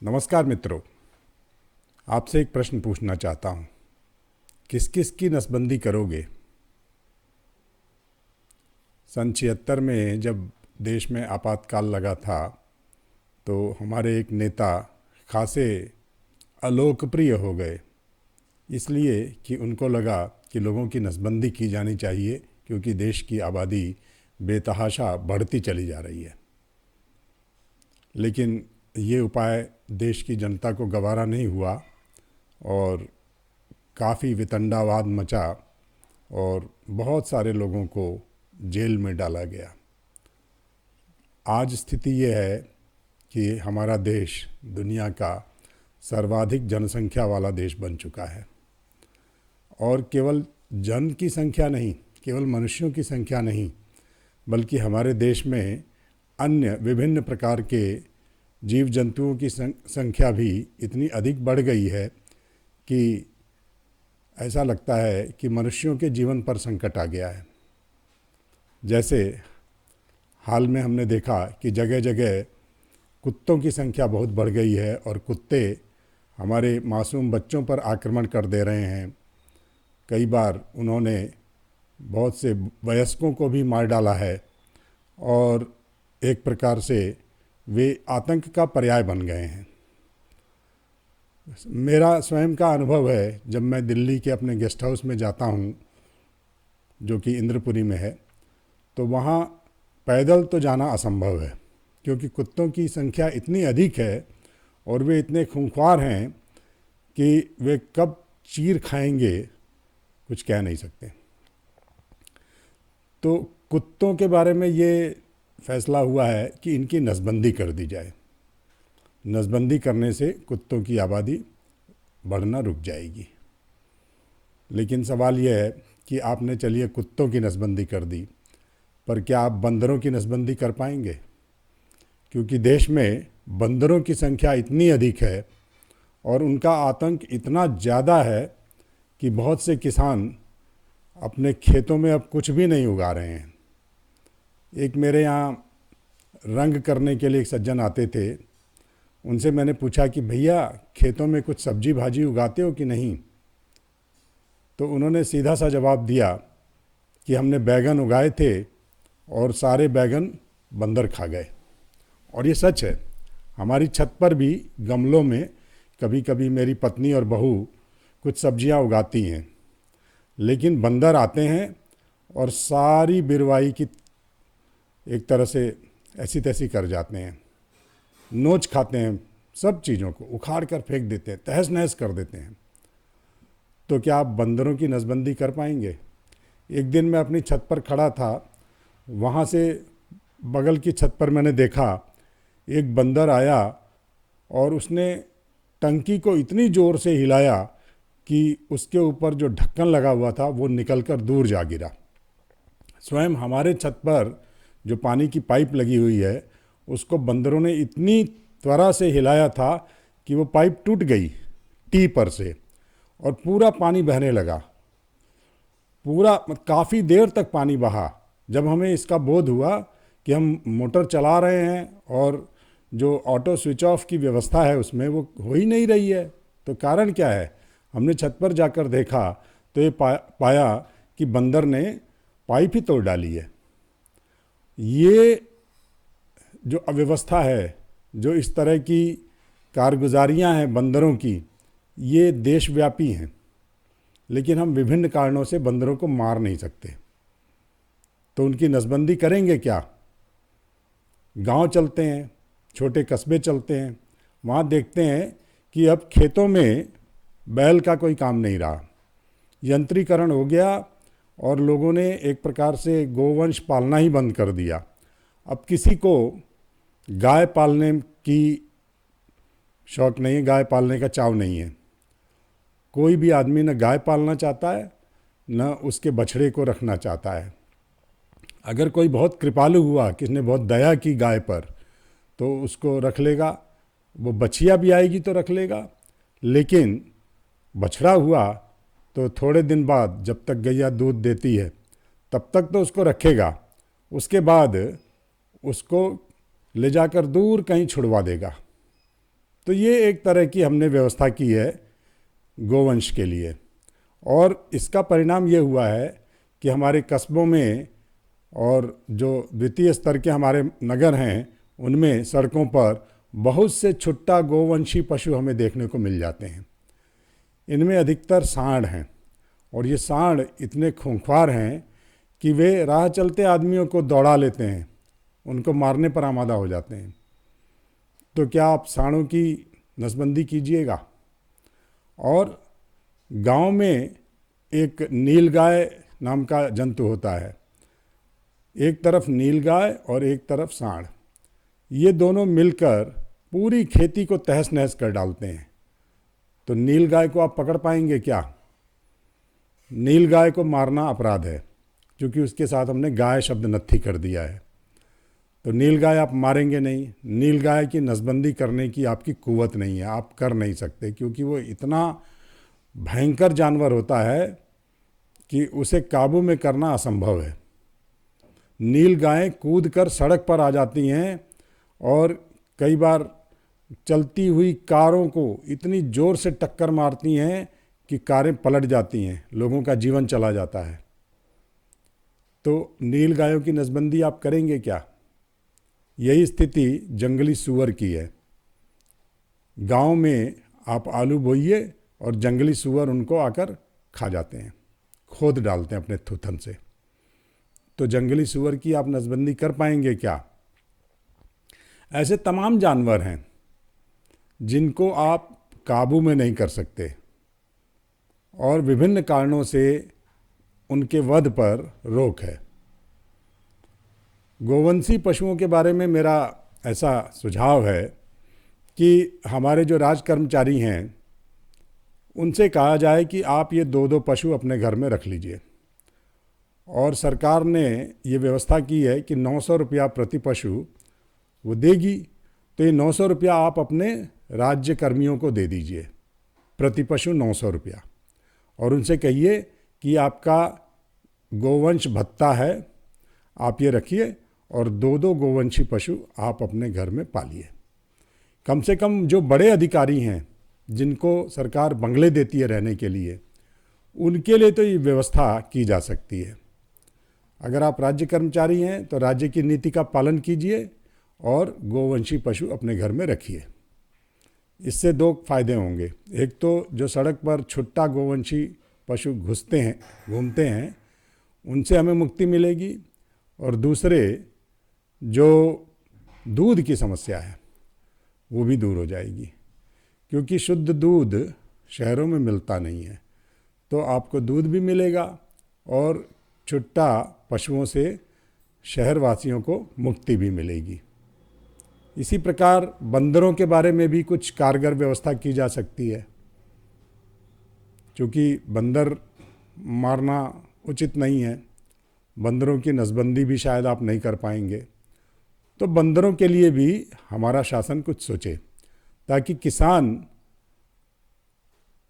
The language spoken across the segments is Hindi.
नमस्कार मित्रों, आपसे एक प्रश्न पूछना चाहता हूँ। किस किस की नसबंदी करोगे? सन 76 में जब देश में आपातकाल लगा था तो हमारे एक नेता खासे अलोकप्रिय हो गए, इसलिए कि उनको लगा कि लोगों की नसबंदी की जानी चाहिए क्योंकि देश की आबादी बेतहाशा बढ़ती चली जा रही है। लेकिन ये उपाय देश की जनता को गवारा नहीं हुआ और काफ़ी वितंडावाद मचा और बहुत सारे लोगों को जेल में डाला गया। आज स्थिति ये है कि हमारा देश दुनिया का सर्वाधिक जनसंख्या वाला देश बन चुका है और केवल जन की संख्या नहीं, केवल मनुष्यों की संख्या नहीं, बल्कि हमारे देश में अन्य विभिन्न प्रकार के जीव जंतुओं की संख्या भी इतनी अधिक बढ़ गई है कि ऐसा लगता है कि मनुष्यों के जीवन पर संकट आ गया है। जैसे हाल में हमने देखा कि जगह जगह कुत्तों की संख्या बहुत बढ़ गई है और कुत्ते हमारे मासूम बच्चों पर आक्रमण कर दे रहे हैं। कई बार उन्होंने बहुत से वयस्कों को भी मार डाला है और एक प्रकार से वे आतंक का पर्याय बन गए हैं। मेरा स्वयं का अनुभव है, जब मैं दिल्ली के अपने गेस्ट हाउस में जाता हूँ जो कि इंद्रपुरी में है, तो वहाँ पैदल तो जाना असंभव है क्योंकि कुत्तों की संख्या इतनी अधिक है और वे इतने खूंखार हैं कि वे कब चीर खाएंगे कुछ कह नहीं सकते। तो कुत्तों के बारे में ये फैसला हुआ है कि इनकी नसबंदी कर दी जाए। नसबंदी करने से कुत्तों की आबादी बढ़ना रुक जाएगी। लेकिन सवाल यह है कि आपने चलिए कुत्तों की नसबंदी कर दी, पर क्या आप बंदरों की नसबंदी कर पाएंगे? क्योंकि देश में बंदरों की संख्या इतनी अधिक है और उनका आतंक इतना ज़्यादा है कि बहुत से किसान अपने खेतों में अब कुछ भी नहीं उगा रहे हैं। एक मेरे यहाँ रंग करने के लिए एक सज्जन आते थे, उनसे मैंने पूछा कि भैया खेतों में कुछ सब्जी भाजी उगाते हो कि नहीं? तो उन्होंने सीधा सा जवाब दिया कि हमने बैगन उगाए थे और सारे बैगन बंदर खा गए। और ये सच है। हमारी छत पर भी गमलों में कभी कभी मेरी पत्नी और बहू कुछ सब्जियां उगाती हैं, लेकिन बंदर आते हैं और सारी बिरवाई की एक तरह से ऐसी तैसी कर जाते हैं, नोच खाते हैं, सब चीज़ों को उखाड़ कर फेंक देते हैं, तहस नहस कर देते हैं। तो क्या आप बंदरों की नसबंदी कर पाएंगे? एक दिन मैं अपनी छत पर खड़ा था, वहाँ से बगल की छत पर मैंने देखा एक बंदर आया और उसने टंकी को इतनी ज़ोर से हिलाया कि उसके ऊपर जो ढक्कन लगा हुआ था वो निकलकर दूर जा गिरा। स्वयं हमारे छत पर जो पानी की पाइप लगी हुई है उसको बंदरों ने इतनी त्वरा से हिलाया था कि वो पाइप टूट गई टी पर से और पूरा पानी बहने लगा। पूरा काफ़ी देर तक पानी बहा। जब हमें इसका बोध हुआ कि हम मोटर चला रहे हैं और जो ऑटो स्विच ऑफ की व्यवस्था है उसमें वो हो ही नहीं रही है, तो कारण क्या है? हमने छत पर जाकर देखा तो ये पाया कि बंदर ने पाइप ही तोड़ डाली है। ये जो अव्यवस्था है, जो इस तरह की कारगुजारियां हैं बंदरों की, ये देशव्यापी हैं। लेकिन हम विभिन्न कारणों से बंदरों को मार नहीं सकते, तो उनकी नसबंदी करेंगे क्या? गांव चलते हैं, छोटे कस्बे चलते हैं, वहाँ देखते हैं कि अब खेतों में बैल का कोई काम नहीं रहा, यंत्रीकरण हो गया और लोगों ने एक प्रकार से गोवंश पालना ही बंद कर दिया। अब किसी को गाय पालने की शौक नहीं है, गाय पालने का चाव नहीं है। कोई भी आदमी न गाय पालना चाहता है न उसके बछड़े को रखना चाहता है। अगर कोई बहुत कृपालु हुआ, किसने बहुत दया की गाय पर, तो उसको रख लेगा, वो बछिया भी आएगी तो रख लेगा। लेकिन बछड़ा हुआ तो थोड़े दिन बाद, जब तक गैया दूध देती है तब तक तो उसको रखेगा, उसके बाद उसको ले जाकर दूर कहीं छुड़वा देगा। तो ये एक तरह की हमने व्यवस्था की है गोवंश के लिए, और इसका परिणाम ये हुआ है कि हमारे कस्बों में और जो द्वितीय स्तर के हमारे नगर हैं उनमें सड़कों पर बहुत से छुट्टा गोवंशी पशु हमें देखने को मिल जाते हैं। इनमें अधिकतर सांड हैं, और ये सांड इतने खूंखार हैं कि वे राह चलते आदमियों को दौड़ा लेते हैं, उनको मारने पर आमादा हो जाते हैं। तो क्या आप सांडों की नसबंदी कीजिएगा। और गांव में एक नीलगाय नाम का जंतु होता है, एक तरफ नीलगाय और एक तरफ सांड, ये दोनों मिलकर पूरी खेती को तहस नहस कर डालते हैं। तो नीलगाय को आप पकड़ पाएंगे क्या? नीलगाय को मारना अपराध है, क्योंकि उसके साथ हमने गाय शब्द नत्थी कर दिया है। तो नीलगाय आप मारेंगे नहीं, नीलगाय की नसबंदी करने की आपकी कुव्वत नहीं है, आप कर नहीं सकते, क्योंकि वो इतना भयंकर जानवर होता है कि उसे काबू में करना असंभव है। नीलगायें कूद कर सड़क पर आ जाती हैं और कई बार चलती हुई कारों को इतनी ज़ोर से टक्कर मारती हैं कि कारें पलट जाती हैं, लोगों का जीवन चला जाता है। तो नीलगायों की नसबंदी आप करेंगे क्या? यही स्थिति जंगली सूअर की है। गांव में आप आलू बोइए और जंगली सूअर उनको आकर खा जाते हैं, खोद डालते हैं अपने थूथन से। तो जंगली सूअर की आप नसबंदी कर पाएंगे क्या? ऐसे तमाम जानवर हैं जिनको आप काबू में नहीं कर सकते, और विभिन्न कारणों से उनके वध पर रोक है। गोवंशी पशुओं के बारे में मेरा ऐसा सुझाव है कि हमारे जो राज कर्मचारी हैं उनसे कहा जाए कि आप ये 2-2 पशु अपने घर में रख लीजिए। और सरकार ने ये व्यवस्था की है कि 900 रुपया प्रति पशु वो देगी, तो ये 900 रुपया आप अपने राज्य कर्मियों को दे दीजिए, प्रति पशु 900 रुपया, और उनसे कहिए कि आपका गोवंश भत्ता है, आप ये रखिए और 2-2 गोवंशी पशु आप अपने घर में पालिए। कम से कम जो बड़े अधिकारी हैं जिनको सरकार बंगले देती है रहने के लिए, उनके लिए तो ये व्यवस्था की जा सकती है। अगर आप राज्य कर्मचारी हैं तो राज्य की नीति का पालन कीजिए और गोवंशी पशु अपने घर में रखिए। इससे 2 फायदे होंगे। एक तो जो सड़क पर छुट्टा गोवंशी पशु घूमते हैं उनसे हमें मुक्ति मिलेगी, और दूसरे जो दूध की समस्या है वो भी दूर हो जाएगी, क्योंकि शुद्ध दूध शहरों में मिलता नहीं है। तो आपको दूध भी मिलेगा और छुट्टा पशुओं से शहरवासियों को मुक्ति भी मिलेगी। इसी प्रकार बंदरों के बारे में भी कुछ कारगर व्यवस्था की जा सकती है, क्योंकि बंदर मारना उचित नहीं है, बंदरों की नसबंदी भी शायद आप नहीं कर पाएंगे। तो बंदरों के लिए भी हमारा शासन कुछ सोचे, ताकि किसान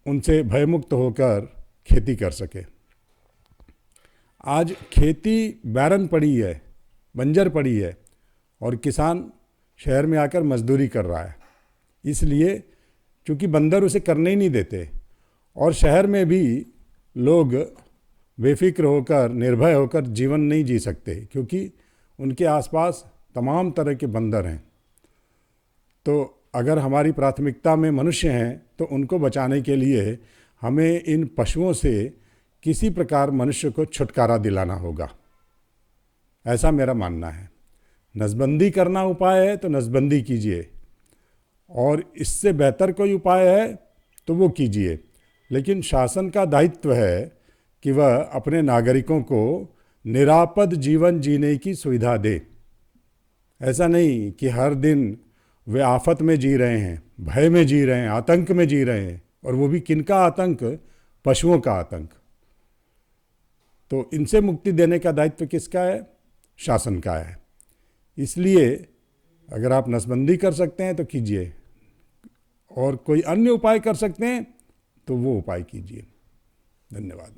उनसे भयमुक्त होकर खेती कर सके। आज खेती बैरन पड़ी है, बंजर पड़ी है, और किसान शहर में आकर मजदूरी कर रहा है, इसलिए क्योंकि बंदर उसे करने ही नहीं देते। और शहर में भी लोग बेफिक्र होकर, निर्भय होकर जीवन नहीं जी सकते, क्योंकि उनके आसपास तमाम तरह के बंदर हैं। तो अगर हमारी प्राथमिकता में मनुष्य हैं तो उनको बचाने के लिए हमें इन पशुओं से किसी प्रकार मनुष्य को छुटकारा दिलाना होगा, ऐसा मेरा मानना है। नसबंदी करना उपाय है तो नसबंदी कीजिए, और इससे बेहतर कोई उपाय है तो वो कीजिए। लेकिन शासन का दायित्व है कि वह अपने नागरिकों को निरापद जीवन जीने की सुविधा दे। ऐसा नहीं कि हर दिन वे आफत में जी रहे हैं, भय में जी रहे हैं, आतंक में जी रहे हैं, और वो भी किनका आतंक? पशुओं का आतंक। तो इनसे मुक्ति देने का दायित्व किसका है? शासन का है। इसलिए अगर आप नसबंदी कर सकते हैं तो कीजिए, और कोई अन्य उपाय कर सकते हैं तो वो उपाय कीजिए। धन्यवाद।